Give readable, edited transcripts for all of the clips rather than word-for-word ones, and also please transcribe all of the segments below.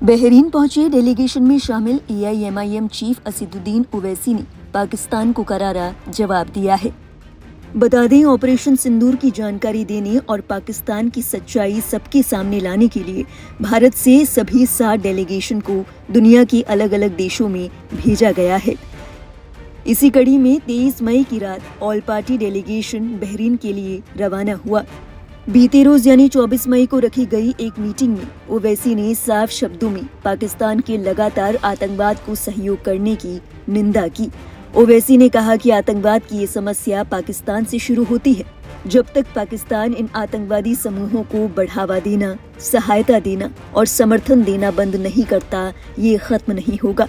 Bahrain पहुंचे delegation में शामिल एआईएमआईएम चीफ असदुद्दीन ओवैसी ने पाकिस्तान को करारा जवाब दिया है। बता दें, ऑपरेशन सिंदूर की जानकारी देने और पाकिस्तान की सच्चाई सबके सामने लाने के लिए भारत से सभी 7 डेलीगेशन को दुनिया के अलग अलग देशों में भेजा गया है। इसी कड़ी में 23 मई की रात ऑल पार्टी डेलीगेशन बहरीन के लिए रवाना हुआ। बीते रोज यानी 24 मई को रखी गई एक मीटिंग में ओवैसी ने साफ शब्दों में पाकिस्तान के लगातार आतंकवाद को सहयोग करने की निंदा की। ओवैसी ने कहा कि आतंकवाद की ये समस्या पाकिस्तान से शुरू होती है। जब तक पाकिस्तान इन आतंकवादी समूहों को बढ़ावा देना, सहायता देना और समर्थन देना बंद नहीं करता, ये खत्म नहीं होगा।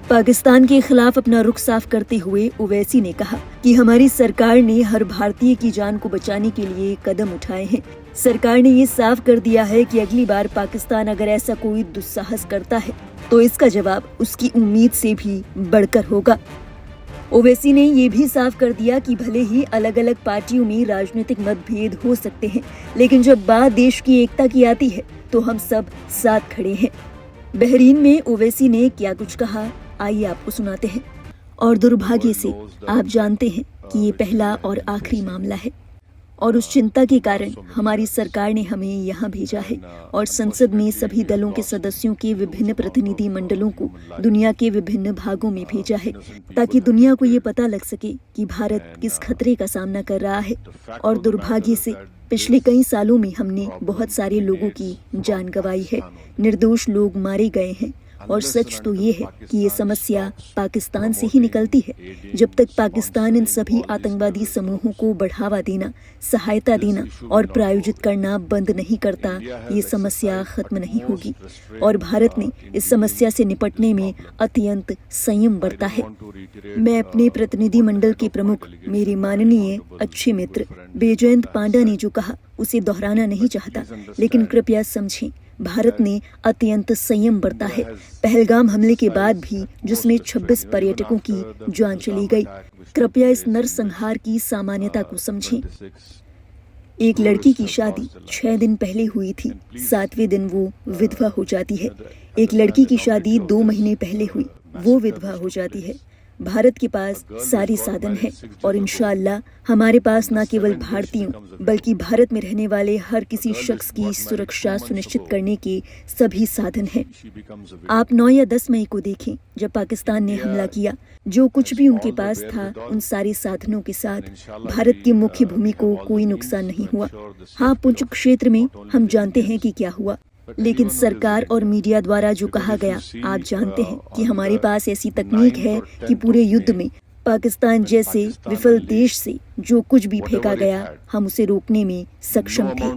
पाकिस्तान के खिलाफ अपना रुख साफ करते हुए ओवैसी ने कहा कि हमारी सरकार ने हर भारतीय की जान को बचाने के लिए कदम उठाए हैं। सरकार ने ये साफ कर दिया है कि अगली बार पाकिस्तान अगर ऐसा कोई दुस्साहस करता है तो इसका जवाब उसकी उम्मीद से भी बढ़कर होगा। ओवैसी ने ये भी साफ कर दिया कि भले ही अलग अलग पार्टियों में राजनीतिक मतभेद हो सकते हैं, लेकिन जब बात देश की एकता की आती है तो हम सब साथ खड़े हैं। बहरीन में ओवैसी ने क्या कुछ कहा, आइए आपको सुनाते हैं। और दुर्भाग्य से आप जानते हैं कि ये पहला और आखिरी मामला है और उस चिंता के कारण हमारी सरकार ने हमें यहाँ भेजा है और संसद में सभी दलों के सदस्यों के विभिन्न प्रतिनिधि मंडलों को दुनिया के विभिन्न भागों में भेजा है ताकि दुनिया को ये पता लग सके कि भारत किस खतरे का सामना कर रहा है। और दुर्भाग्य से पिछले कई सालों में हमने बहुत सारे लोगों की जान गंवाई है, निर्दोष लोग मारे गए हैं। और सच तो ये है कि ये समस्या पाकिस्तान से ही निकलती है। जब तक पाकिस्तान इन सभी आतंकवादी समूहों को बढ़ावा देना, सहायता देना और प्रायोजित करना बंद नहीं करता, ये समस्या खत्म नहीं होगी। और भारत ने इस समस्या से निपटने में अत्यंत संयम बरता है। मैं अपने प्रतिनिधि मंडल के प्रमुख, मेरे माननीय अच्छे मित्र बैजयंत पांडा ने जो कहा उसे दोहराना नहीं चाहता, लेकिन कृपया समझें, भारत ने अत्यंत संयम बरता है। पहलगाम हमले के बाद भी, जिसमें 26 पर्यटकों की जान चली गई, कृपया इस नरसंहार की सामान्यता को समझें। एक लड़की की शादी 6 दिन पहले हुई थी, 7वें दिन वो विधवा हो जाती है। एक लड़की की शादी 2 महीने पहले हुई, वो विधवा हो जाती है। भारत के पास सारे साधन हैं और इंशाअल्लाह हमारे पास न केवल भारतीयों बल्कि भारत में रहने वाले हर किसी शख्स की सुरक्षा सुनिश्चित करने के सभी साधन हैं। आप 9 या 10 मई को देखें, जब पाकिस्तान ने हमला किया, जो कुछ भी उनके पास था उन सारे साधनों के साथ भारत की मुख्य भूमि को कोई नुकसान नहीं हुआ। हाँ, पुंछ क्षेत्र में हम जानते हैं कि क्या हुआ, लेकिन सरकार और मीडिया द्वारा जो कहा गया, आप जानते हैं कि हमारे पास ऐसी तकनीक है कि पूरे युद्ध में पाकिस्तान जैसे विफल देश से जो कुछ भी फेंका गया, हम उसे रोकने में सक्षम थे।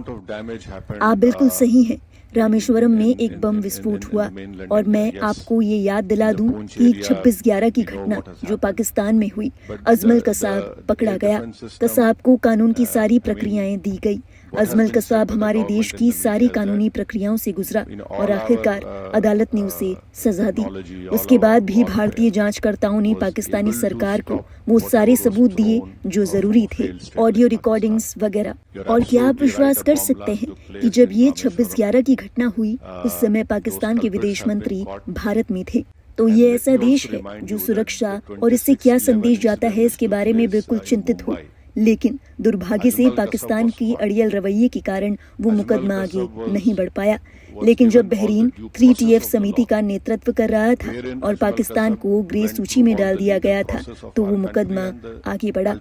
आप बिल्कुल सही हैं। रामेश्वरम में एक बम विस्फोट हुआ और मैं आपको ये याद दिला दूं कि 26/11 की घटना जो पाकिस्तान में हुई, अजमल कसाब पकड़ा गया। कसाब को कानून की सारी प्रक्रियाएं दी गई। अजमल कसाब हमारे देश की सारी कानूनी प्रक्रियाओं से गुजरा और आखिरकार अदालत ने उसे सजा दी। उसके बाद भी भारतीय जांचकर्ताओं ने पाकिस्तानी सरकार को वो सारे सबूत दिए जो जरूरी थे, ऑडियो रिकॉर्डिंग्स वगैरह। और क्या आप विश्वास कर सकते हैं कि जब ये 26/11 की घटना हुई, उस समय पाकिस्तान के विदेश मंत्री भारत में थे। तो ये ऐसा देश है जो सुरक्षा और इससे क्या संदेश जाता है इसके बारे में बिल्कुल चिंतित हो। लेकिन दुर्भाग्य से पाकिस्तान की अड़ियल रवैये के कारण वो मुकदमा आगे नहीं बढ़ पाया। लेकिन जब बहरीन 3TF समिति का नेतृत्व कर रहा था और पाकिस्तान को ग्रे सूची में डाल दिया गया था, तो वो मुकदमा आगे बढ़ा।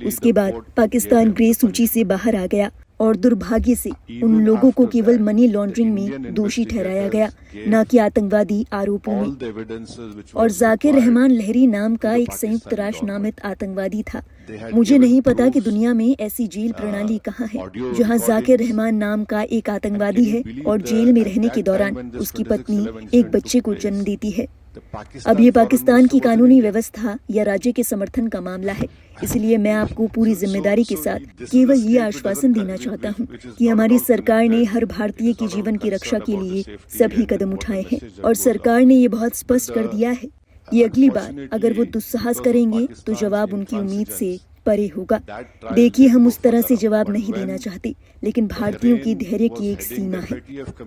उसके बाद पाकिस्तान ग्रे सूची से बाहर आ गया और दुर्भाग्य से उन लोगों को केवल मनी लॉन्ड्रिंग में दोषी ठहराया गया, न कि आतंकवादी आरोपों में। और जाकिर रहमान लहरी नाम का एक संयुक्त राष्ट्र नामित आतंकवादी था। मुझे नहीं पता कि दुनिया में ऐसी जेल प्रणाली कहाँ है जहाँ जाकिर रहमान नाम का एक आतंकवादी है और जेल में रहने के दौरान उसकी पत्नी एक बच्चे को जन्म देती है। अब ये पाकिस्तान की कानूनी व्यवस्था या राज्य के समर्थन का मामला है, इसलिए मैं आपको पूरी जिम्मेदारी के साथ केवल ये आश्वासन देना चाहता हूँ कि हमारी सरकार ने हर भारतीय की जीवन की रक्षा के लिए सभी कदम उठाए हैं। और सरकार ने ये बहुत स्पष्ट कर दिया है कि अगली बार अगर वो दुस्साहस करेंगे तो जवाब उनकी उम्मीद से परे होगा। देखिए, हम उस तरह से जवाब नहीं देना चाहते, लेकिन भारतीयों की धैर्य की एक सीमा है।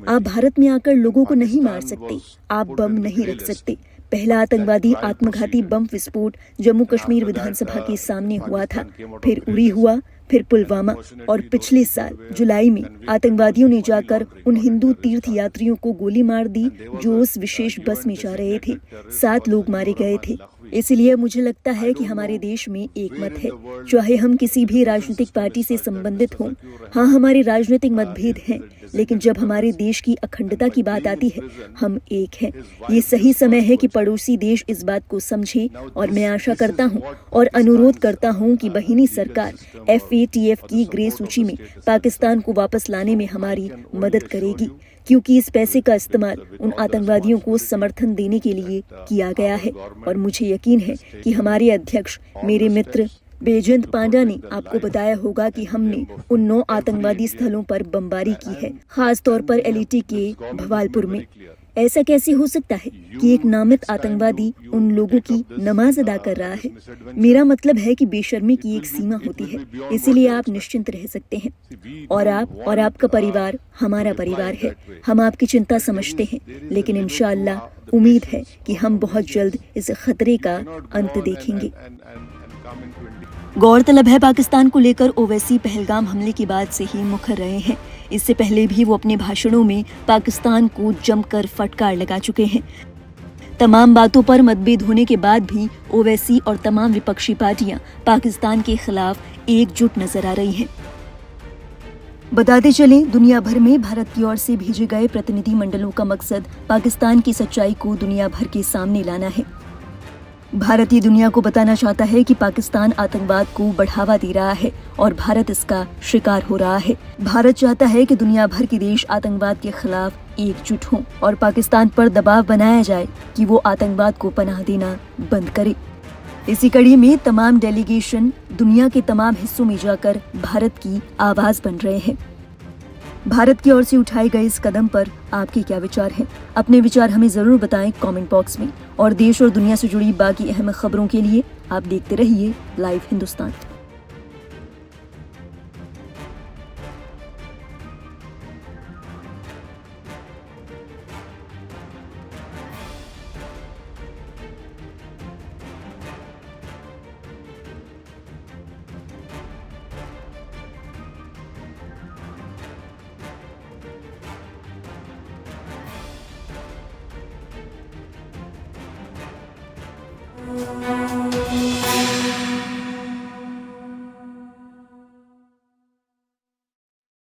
आप भारत में आकर लोगों को नहीं मार सकते, आप बम नहीं रख सकते। पहला आतंकवादी आत्मघाती बम विस्फोट जम्मू कश्मीर विधानसभा के सामने हुआ था, फिर उरी हुआ, फिर पुलवामा, और पिछले साल जुलाई में आतंकवादियों ने जाकर उन हिंदू तीर्थ यात्रियों को गोली मार दी जो उस विशेष बस में जा रहे थे। 7 लोग मारे गए थे। इसलिए मुझे लगता है कि हमारे देश में एक मत है, चाहे हम किसी भी राजनीतिक पार्टी से संबंधित हों। हाँ, हमारे राजनीतिक मतभेद हैं, लेकिन जब हमारे देश की अखंडता की बात आती है, हम एक हैं। ये सही समय है कि पड़ोसी देश इस बात को समझे, और मैं आशा करता हूँ और अनुरोध करता हूँ कि बहिनी सरकार FATF की ग्रे सूची में पाकिस्तान को वापस लाने में हमारी मदद करेगी, क्योंकि इस पैसे का इस्तेमाल उन आतंकवादियों को समर्थन देने के लिए किया गया है। और मुझे यकीन है कि हमारे अध्यक्ष, मेरे मित्र बैजयंत पांडा ने आपको बताया होगा कि हमने उन 9 आतंकवादी स्थलों पर बमबारी की है, खास तौर पर LAT के भवालपुर में। ऐसा कैसे हो सकता है कि एक नामित आतंकवादी उन लोगों की नमाज अदा कर रहा है? मेरा मतलब है कि बेशर्मी की एक सीमा होती है, इसीलिए आप निश्चिंत रह सकते हैं। और आप और आपका परिवार हमारा परिवार है। हम आपकी चिंता समझते हैं, लेकिन इंशाअल्लाह उम्मीद है कि हम बहुत जल्द इस खतरे का अंत देखेंगे। गौरतलब है, पाकिस्तान को लेकर ओवैसी पहलगाम हमले के बाद से ही मुखर रहे हैं। इससे पहले भी वो अपने भाषणों में पाकिस्तान को जमकर फटकार लगा चुके हैं। तमाम बातों पर मतभेद होने के बाद भी ओवैसी और तमाम विपक्षी पार्टियां पाकिस्तान के खिलाफ एकजुट नजर आ रही हैं। बताते चलें, दुनिया भर में भारत की ओर से भेजे गए प्रतिनिधि मंडलों का मकसद पाकिस्तान की सच्चाई को दुनिया भर के सामने लाना है। भारतीय दुनिया को बताना चाहता है कि पाकिस्तान आतंकवाद को बढ़ावा दे रहा है और भारत इसका शिकार हो रहा है। भारत चाहता है कि दुनिया भर के देश आतंकवाद के खिलाफ एकजुट हों और पाकिस्तान पर दबाव बनाया जाए कि वो आतंकवाद को पनाह देना बंद करे। इसी कड़ी में तमाम डेलीगेशन दुनिया के तमाम हिस्सों में जाकर भारत की आवाज बन रहे हैं। भारत की ओर से उठाए गए इस कदम पर आपके क्या विचार हैं? अपने विचार हमें जरूर बताएं कमेंट बॉक्स में। और देश और दुनिया से जुड़ी बाकी अहम खबरों के लिए आप देखते रहिए लाइव हिंदुस्तान।